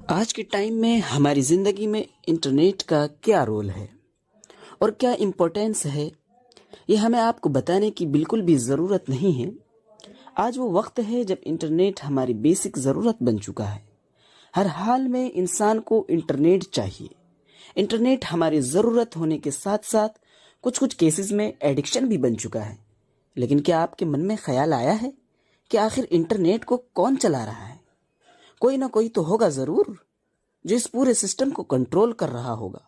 आज के टाइम में हमारी ज़िंदगी में इंटरनेट का क्या रोल है और क्या इम्पोर्टेंस है, ये हमें आपको बताने की बिल्कुल भी ज़रूरत नहीं है। आज वो वक्त है जब इंटरनेट हमारी बेसिक ज़रूरत बन चुका है। हर हाल में इंसान को इंटरनेट चाहिए। इंटरनेट हमारी ज़रूरत होने के साथ साथ कुछ कुछ केसेस में एडिक्शन भी बन चुका है। लेकिन क्या आपके मन में ख्याल आया है कि आखिर इंटरनेट को कौन चला रहा है? कोई ना कोई तो होगा ज़रूर जो इस पूरे सिस्टम को कंट्रोल कर रहा होगा।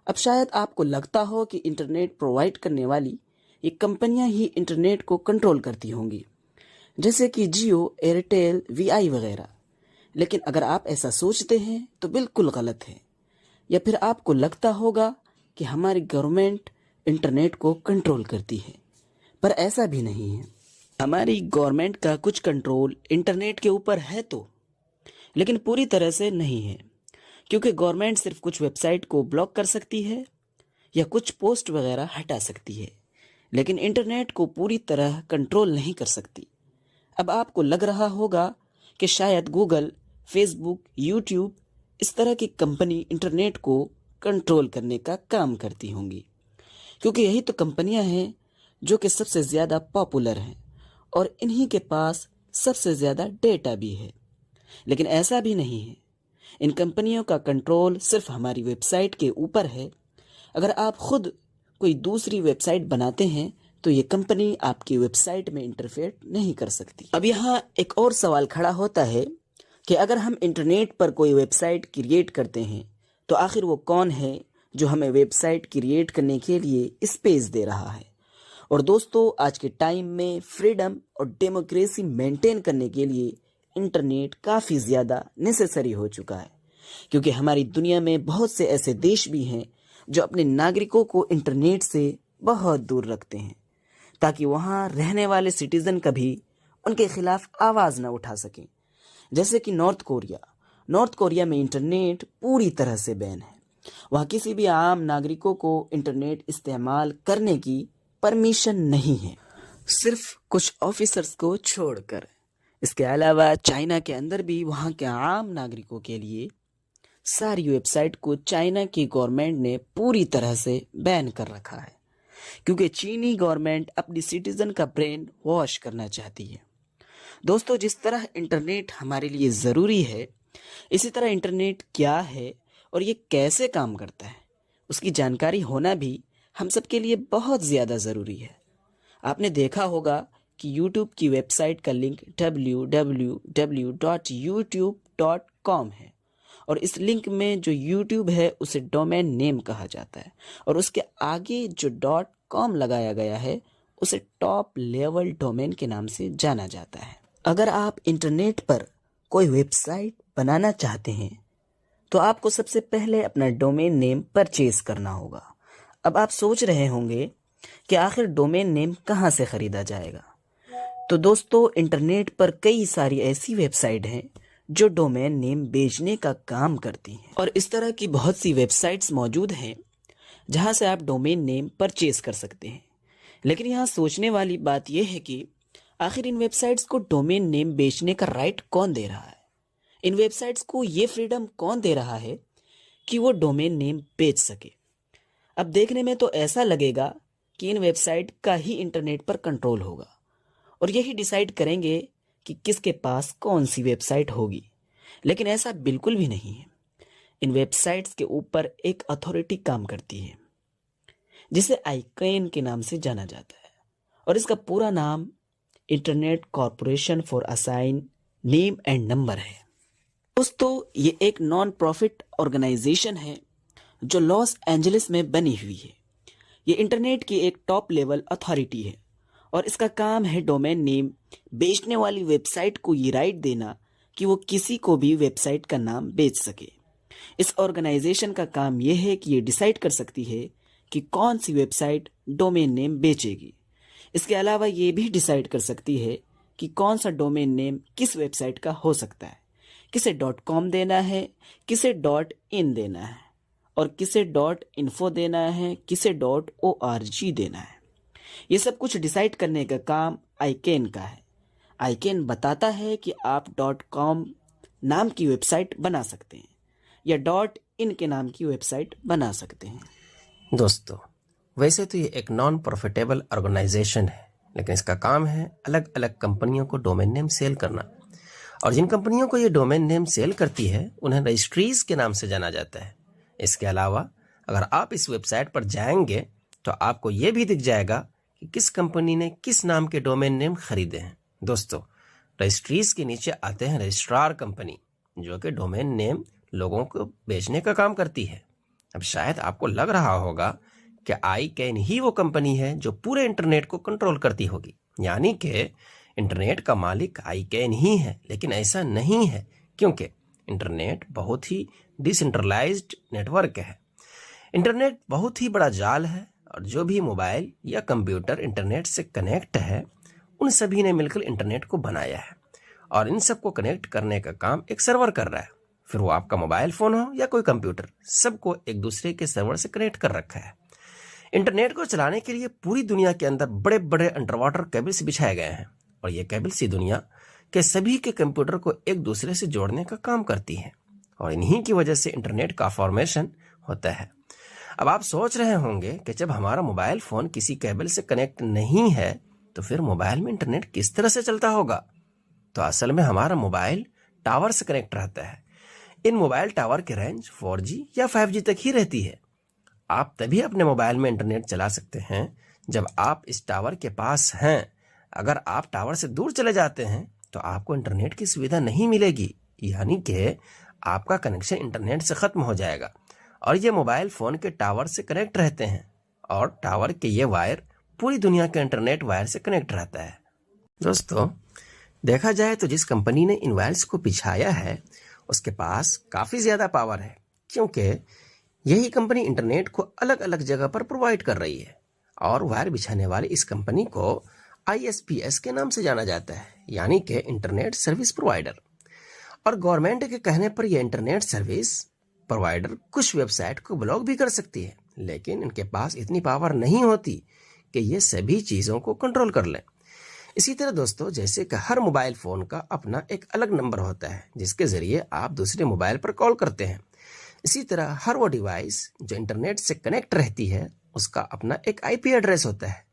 अब शायद आपको लगता हो कि इंटरनेट प्रोवाइड करने वाली ये कंपनियां ही इंटरनेट को कंट्रोल करती होंगी, जैसे कि जियो, एयरटेल, वीआई वगैरह। लेकिन अगर आप ऐसा सोचते हैं तो बिल्कुल गलत है। या फिर आपको लगता होगा कि हमारी गवर्नमेंट इंटरनेट को कंट्रोल करती है, पर ऐसा भी नहीं है। हमारी गवर्नमेंट का कुछ कंट्रोल इंटरनेट के ऊपर है तो, लेकिन पूरी तरह से नहीं है, क्योंकि गवर्नमेंट सिर्फ कुछ वेबसाइट को ब्लॉक कर सकती है या कुछ पोस्ट वगैरह हटा सकती है, लेकिन इंटरनेट को पूरी तरह कंट्रोल नहीं कर सकती। अब आपको लग रहा होगा कि शायद गूगल, फेसबुक, यूट्यूब इस तरह की कंपनी इंटरनेट को कंट्रोल करने का काम करती होंगी, क्योंकि यही तो कंपनियां हैं जो कि सबसे ज़्यादा पॉपुलर हैं और इन्हीं के पास सबसे ज़्यादा डेटा भी है। लेकिन ऐसा भी नहीं है। इन कंपनियों का कंट्रोल सिर्फ हमारी वेबसाइट के ऊपर है। अगर आप खुद कोई दूसरी वेबसाइट बनाते हैं तो ये कंपनी आपकी वेबसाइट में इंटरफेयर नहीं कर सकती। अब यहाँ एक और सवाल खड़ा होता है कि अगर हम इंटरनेट पर कोई वेबसाइट क्रिएट करते हैं तो आखिर वो कौन है जो हमें वेबसाइट क्रिएट करने के लिए स्पेस दे रहा है। और दोस्तों, आज के टाइम में फ्रीडम और डेमोक्रेसी मेंटेन करने के लिए इंटरनेट काफ़ी ज़्यादा नेसेसरी हो चुका है, क्योंकि हमारी दुनिया में बहुत से ऐसे देश भी हैं जो अपने नागरिकों को इंटरनेट से बहुत दूर रखते हैं, ताकि वहाँ रहने वाले सिटीज़न कभी उनके खिलाफ आवाज़ न उठा सकें। जैसे कि नॉर्थ कोरिया में इंटरनेट पूरी तरह से बैन है। वहाँ किसी भी आम नागरिकों को इंटरनेट इस्तेमाल करने की परमिशन नहीं है, सिर्फ कुछ ऑफिसर्स को छोड़कर। इसके अलावा चाइना के अंदर भी वहाँ के आम नागरिकों के लिए सारी वेबसाइट को चाइना की गवर्नमेंट ने पूरी तरह से बैन कर रखा है, क्योंकि चीनी गवर्नमेंट अपनी सिटीजन का ब्रेन वॉश करना चाहती है। दोस्तों, जिस तरह इंटरनेट हमारे लिए ज़रूरी है, इसी तरह इंटरनेट क्या है और ये कैसे काम करता है, उसकी जानकारी होना भी हम सबके लिए बहुत ज़्यादा ज़रूरी है। आपने देखा होगा कि YouTube की वेबसाइट का लिंक www.youtube.com है, और इस लिंक में जो YouTube है उसे डोमेन नेम कहा जाता है, और उसके आगे जो .com लगाया गया है उसे टॉप लेवल डोमेन के नाम से जाना जाता है। अगर आप इंटरनेट पर कोई वेबसाइट बनाना चाहते हैं तो आपको सबसे पहले अपना डोमेन नेम परचेज करना होगा। अब आप सोच रहे होंगे कि आखिर डोमेन नेम कहाँ से ख़रीदा जाएगा। तो दोस्तों, इंटरनेट पर कई सारी ऐसी वेबसाइट हैं जो डोमेन नेम बेचने का काम करती हैं, और इस तरह की बहुत सी वेबसाइट्स मौजूद हैं जहां से आप डोमेन नेम परचेज कर सकते हैं। लेकिन यहाँ सोचने वाली बात यह है कि आखिर इन वेबसाइट्स को डोमेन नेम बेचने का राइट कौन दे रहा है? इन वेबसाइट्स को ये फ्रीडम कौन दे रहा है कि वो डोमेन नेम बेच सके? अब देखने में तो ऐसा लगेगा कि इन वेबसाइट का ही इंटरनेट पर कंट्रोल होगा और यही डिसाइड करेंगे कि किसके पास कौन सी वेबसाइट होगी। लेकिन ऐसा बिल्कुल भी नहीं है। इन वेबसाइट्स के ऊपर एक अथॉरिटी काम करती है जिसे आईकैन के नाम से जाना जाता है, और इसका पूरा नाम internet corporation for assign name and number है। दोस्तों, ये एक नॉन प्रॉफिट ऑर्गेनाइजेशन है जो लॉस एंजलिस में बनी हुई है। ये इंटरनेट की एक टॉप लेवल अथॉरिटी है और इसका काम है डोमेन नेम बेचने वाली वेबसाइट को ये राइट देना कि वो किसी को भी वेबसाइट का नाम बेच सके। इस ऑर्गेनाइजेशन का काम यह है कि ये डिसाइड कर सकती है कि कौन सी वेबसाइट डोमेन नेम बेचेगी। इसके अलावा ये भी डिसाइड कर सकती है कि कौन सा डोमेन नेम किस वेबसाइट का हो सकता है, किसे .com देना है, किसे .in देना है, और किसे .info देना है, किसे .org देना है। ये सब कुछ डिसाइड करने का काम आईकैन का है। आईकैन बताता है कि आप .com नाम की वेबसाइट बना सकते हैं या .in के नाम की वेबसाइट बना सकते हैं। दोस्तों, वैसे तो ये एक नॉन प्रॉफिटेबल ऑर्गेनाइजेशन है, लेकिन इसका काम है अलग अलग कंपनियों को डोमेन नेम सेल करना। और जिन कंपनियों को ये डोमेन नेम सेल करती है उन्हें रजिस्ट्रीज के नाम से जाना जाता है। इसके अलावा अगर आप इस वेबसाइट पर जाएंगे तो आपको ये भी दिख जाएगा कि किस कंपनी ने किस नाम के डोमेन नेम खरीदे हैं। दोस्तों, रजिस्ट्रीज के नीचे आते हैं रजिस्ट्रार कंपनी, जो कि डोमेन नेम लोगों को बेचने का काम करती है। अब शायद आपको लग रहा होगा कि ICANN ही वो कंपनी है जो पूरे इंटरनेट को कंट्रोल करती होगी, यानी कि इंटरनेट का मालिक ICANN ही है। लेकिन ऐसा नहीं है, क्योंकि इंटरनेट बहुत ही डिसेंट्रलाइज्ड नेटवर्क है। इंटरनेट बहुत ही बड़ा जाल है और जो भी मोबाइल या कंप्यूटर इंटरनेट से कनेक्ट है उन सभी ने मिलकर इंटरनेट को बनाया है और इन सबको कनेक्ट करने का काम एक सर्वर कर रहा है। फिर वो आपका मोबाइल फोन हो या कोई कंप्यूटर, सबको एक दूसरे के सर्वर से कनेक्ट कर रखा है। इंटरनेट को चलाने के लिए पूरी दुनिया के अंदर बड़े बड़े अंडर वाटर केबल्स बिछाए गए हैं और ये केबल्स ही दुनिया के सभी के कंप्यूटर को एक दूसरे से जोड़ने का काम करती है और इन्हीं की वजह से इंटरनेट का फॉर्मेशन होता है। अब आप सोच रहे होंगे कि जब हमारा मोबाइल फोन किसी केबल से कनेक्ट नहीं है तो फिर मोबाइल में इंटरनेट किस तरह से चलता होगा। तो असल में हमारा मोबाइल टावर से कनेक्ट रहता है। इन मोबाइल टावर की रेंज 4G या 5G तक ही रहती है। आप तभी अपने मोबाइल में इंटरनेट चला सकते हैं जब आप इस टावर के पास हैं। अगर आप टावर से दूर चले जाते हैं तो आपको इंटरनेट की सुविधा नहीं मिलेगी, यानी कि आपका कनेक्शन इंटरनेट से खत्म हो जाएगा। और ये मोबाइल फ़ोन के टावर से कनेक्ट रहते हैं और टावर के ये वायर पूरी दुनिया के इंटरनेट वायर से कनेक्ट रहता है। दोस्तों, देखा जाए तो जिस कंपनी ने इन वायर्स को बिछाया है उसके पास काफ़ी ज़्यादा पावर है, क्योंकि यही कंपनी इंटरनेट को अलग अलग जगह पर प्रोवाइड कर रही है। और वायर बिछाने वाली इस कंपनी को ISPs के नाम से जाना जाता है, यानी कि इंटरनेट सर्विस प्रोवाइडर। और गवर्नमेंट के कहने पर यह इंटरनेट सर्विस प्रोवाइडर कुछ वेबसाइट को ब्लॉक भी कर सकती है, लेकिन इनके पास इतनी पावर नहीं होती कि ये सभी चीज़ों को कंट्रोल कर लें। इसी तरह दोस्तों, जैसे कि हर मोबाइल फ़ोन का अपना एक अलग नंबर होता है जिसके ज़रिए आप दूसरे मोबाइल पर कॉल करते हैं, इसी तरह हर वो डिवाइस जो इंटरनेट से कनेक्ट रहती है उसका अपना एक IP एड्रेस होता है।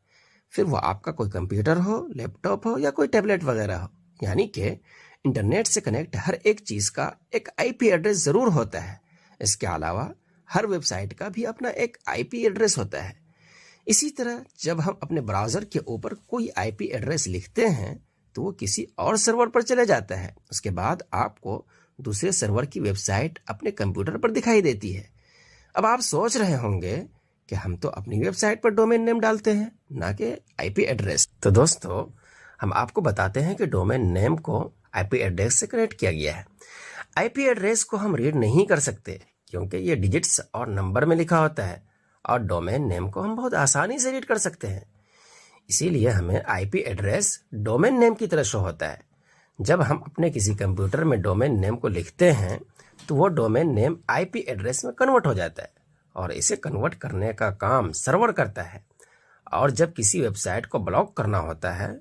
फिर वो आपका कोई कंप्यूटर हो, लैपटॉप हो या कोई टैबलेट वगैरह हो, यानी कि इंटरनेट से कनेक्ट हर एक चीज़ का एक IP एड्रेस ज़रूर होता है। इसके अलावा हर वेबसाइट का भी अपना एक IP एड्रेस होता है। इसी तरह जब हम अपने ब्राउज़र के ऊपर कोई IP एड्रेस लिखते हैं तो वो किसी और सर्वर पर चले जाता है। उसके बाद आपको दूसरे सर्वर की वेबसाइट अपने कंप्यूटर पर दिखाई देती है। अब आप सोच रहे होंगे कि हम तो अपनी वेबसाइट पर डोमेन नेम डालते हैं, ना कि IP एड्रेस। तो दोस्तों, हम आपको बताते हैं कि डोमेन नेम को IP एड्रेस से कनेक्ट किया गया है। IP एड्रेस को हम रीड नहीं कर सकते क्योंकि ये डिजिट्स और नंबर में लिखा होता है, और डोमेन नेम को हम बहुत आसानी से रीड कर सकते हैं। इसीलिए हमें IP एड्रेस डोमेन नेम की तरह शो होता है। जब हम अपने किसी कंप्यूटर में डोमेन नेम को लिखते हैं तो वो डोमेन नेम IP एड्रेस में कन्वर्ट हो जाता है और इसे कन्वर्ट करने का काम सर्वर करता है। और जब किसी वेबसाइट को ब्लॉक करना होता है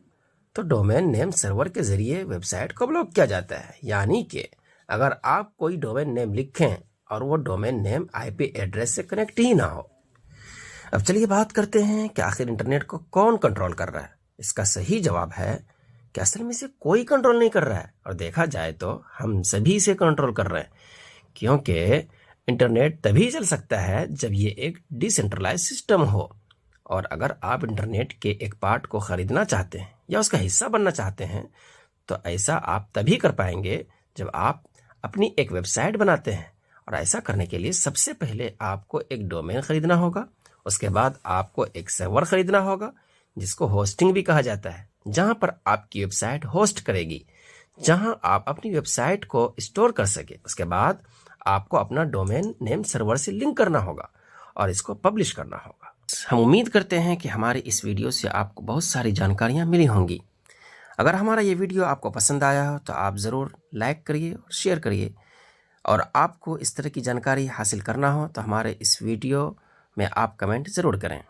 तो डोमेन नेम सर्वर के ज़रिए वेबसाइट को ब्लॉक किया जाता है। यानी कि अगर आप कोई डोमेन नेम लिखें और वो डोमेन नेम IP एड्रेस से कनेक्ट ही ना हो। अब चलिए बात करते हैं कि आखिर इंटरनेट को कौन कंट्रोल कर रहा है। इसका सही जवाब है कि असल में इसे कोई कंट्रोल नहीं कर रहा है, और देखा जाए तो हम सभी इसे कंट्रोल कर रहे हैं, क्योंकि इंटरनेट तभी चल सकता है जब ये एक डिसेंट्रलाइज सिस्टम हो। और अगर आप इंटरनेट के एक पार्ट को ख़रीदना चाहते हैं या उसका हिस्सा बनना चाहते हैं तो ऐसा आप तभी कर पाएंगे जब आप अपनी एक वेबसाइट बनाते हैं। और ऐसा करने के लिए सबसे पहले आपको एक डोमेन ख़रीदना होगा, उसके बाद आपको एक सर्वर ख़रीदना होगा जिसको होस्टिंग भी कहा जाता है, जहां पर आपकी वेबसाइट होस्ट करेगी, जहां आप अपनी वेबसाइट को स्टोर कर सके। उसके बाद आपको अपना डोमेन नेम सर्वर से लिंक करना होगा और इसको पब्लिश करना होगा। हम उम्मीद करते हैं कि हमारी इस वीडियो से आपको बहुत सारी जानकारियाँ मिली होंगी। अगर हमारा ये वीडियो आपको पसंद आया हो तो आप ज़रूर लाइक करिए और शेयर करिए। और आपको इस तरह की जानकारी हासिल करना हो तो हमारे इस वीडियो में आप कमेंट ज़रूर करें।